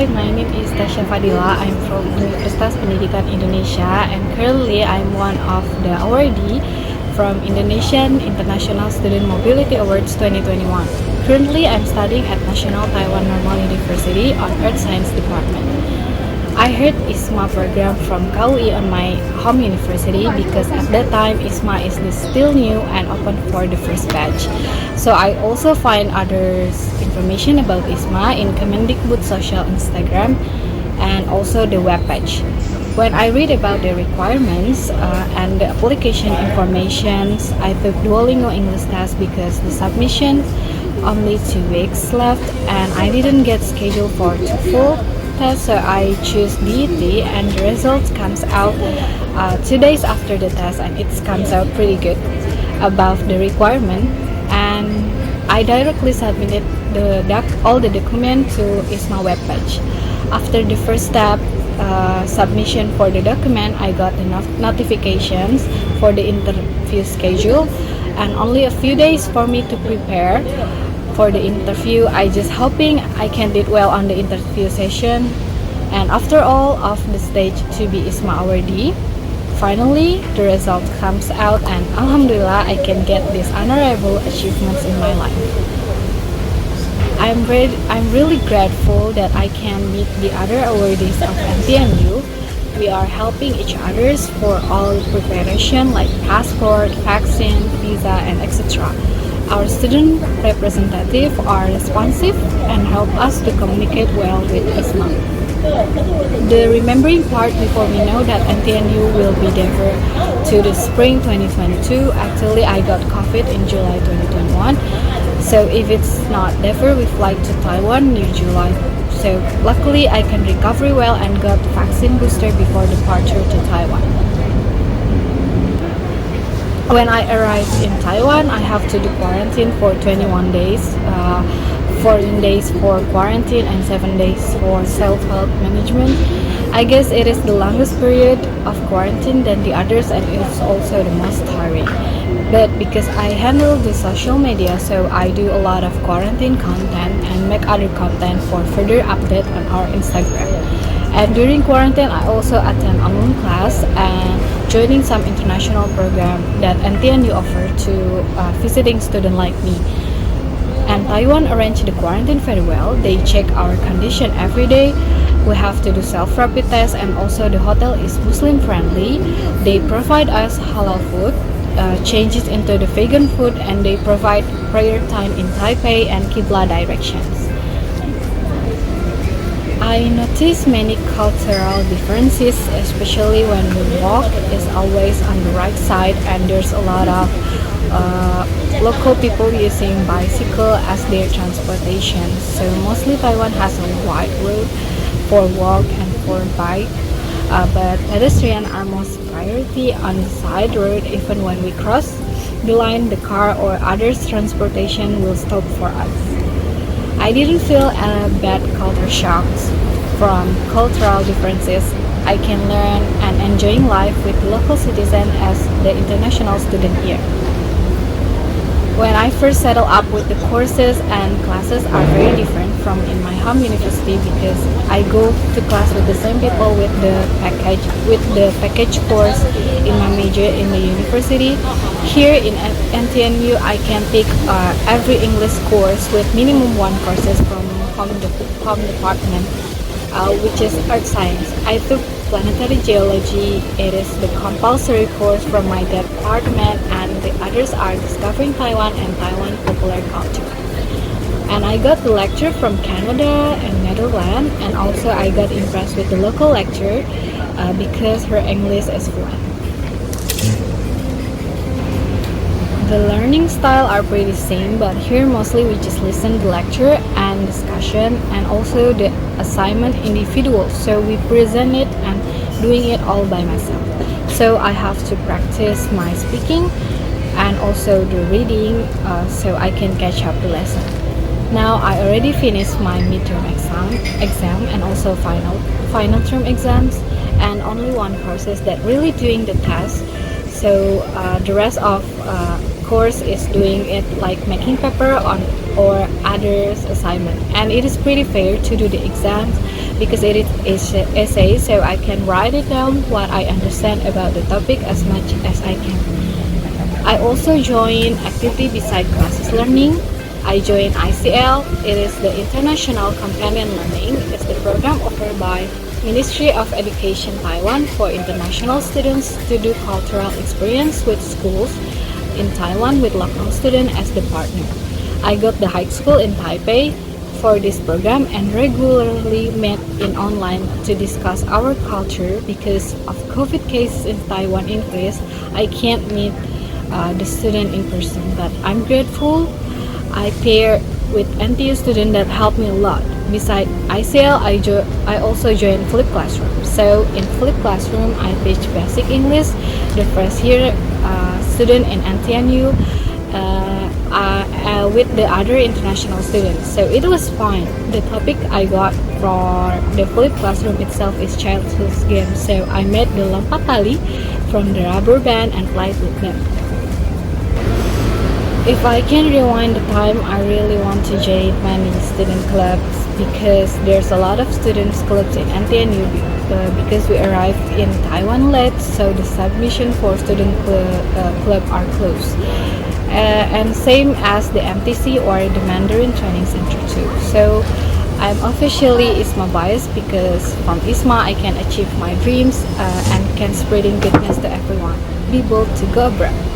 Hi, my name is Tasya Fadila. I'm from Universitas Pendidikan Indonesia and currently I'm one of the awardee from Indonesian International Student Mobility Awards 2021. Currently, I'm studying at National Taiwan Normal University on Earth Science Department. I heard IISMA program from KUI on my home university because at that time IISMA is still new and open for the first batch. So I also find others information about IISMA in Kemendikbud social Instagram and also the web page. When I read about the requirements and the application informations, I took Duolingo English test because the submission only 2 weeks left and I didn't get scheduled for 2 full test, so I choose DET and the results comes out 2 days after the test and it comes out pretty good above the requirement, and I directly submitted all the document to IISMA webpage. After the first step submission for the document, I got the notifications for the interview schedule and only a few days for me to prepare for the interview. I just hoping I can did well on the interview session, and after all of the stage to be IISMA awardee, finally the result comes out and Alhamdulillah I can get these honorable achievements in my life. I'm really grateful that I can meet the other awardees of NTNU. We are helping each others for all preparation like passport, vaccine, visa, and etc. Our student representatives are responsive and help us to communicate well with IISMA. The remembering part before we know that NTNU will be defer to the spring 2022. Actually, I got COVID in July 2021. So if it's not defer, we fly to Taiwan near July. So luckily, I can recover well and got vaccine booster before departure to Taiwan. When I arrived in Taiwan, I have to do quarantine for 21 days, 14 days for quarantine and 7 days for self-help management. I guess it is the longest period of quarantine than the others and it's also the most tiring. But because I handle the social media, so I do a lot of quarantine content and make other content for further update on our Instagram. And during quarantine, I also attend online class and joining some international program that NTNU offer to visiting student like me. And Taiwan arranged the quarantine very well. They check our condition every day. We have to do self-rapid test and also the hotel is Muslim friendly. They provide us halal food, changes into the vegan food, and they provide prayer time in Taipei and Qibla directions. I notice many cultural differences, especially when we walk is always on the right side and there's a lot of local people using bicycle as their transportation. So mostly Taiwan has a wide road for walk and for bike, but pedestrians are most priority on the side road. Even when we cross the line, the car or others transportation will stop for us. I didn't feel a bad culture shocks from cultural differences. I can learn and enjoying life with local citizens as the international student here. When I first settle up with the courses and classes are very different from in my home university because I go to class with the same people with the package course in my major in the university. Here in NTNU, I can take every English course with minimum 1 courses from home department, which is Earth Science. I took Planetary Geology. It is the compulsory course from my department, and the others are Discovering Taiwan and Taiwan Popular Culture. And I got the lecture from Canada and Netherlands, and also I got impressed with the local lecturer because her English is fluent. The learning style are pretty same, but here mostly we just listen the lecture and discussion and also the assignment individual. So we present it and doing it all by myself. So I have to practice my speaking and also the reading so I can catch up the lesson. Now I already finished my midterm exam and also final term exams, and only one course is that really doing the test. So the rest of course is doing it like making paper on or others assignment, and it is pretty fair to do the exams because it is essay, so I can write it down what I understand about the topic as much as I can. I also join activity beside classes learning. I joined ICL. It is the International Companion Learning. It's the program offered by Ministry of Education Taiwan for international students to do cultural experience with schools in Taiwan with local students as the partner. I got the high school in Taipei for this program and regularly met in online to discuss our culture because of COVID cases in Taiwan increased. I can't meet the student in person, but I'm grateful. I pair with NTU student that helped me a lot. Besides ICL, I also joined Flip Classroom. So in Flip Classroom, I teach basic English, the first year student in NTNU with the other international students. So it was fun. The topic I got for the Flip Classroom itself is childhood games. So I made the lompat tali from the rubber band and played with them. If I can rewind the time, I really want to join many student clubs because there's a lot of students clubs in NTNU because we arrived in Taiwan late, so the submission for student club are closed. And same as the MTC or the Mandarin Training Center too. So I'm officially IISMA biased because from IISMA I can achieve my dreams and can spreading goodness to everyone. Be bold to go abroad.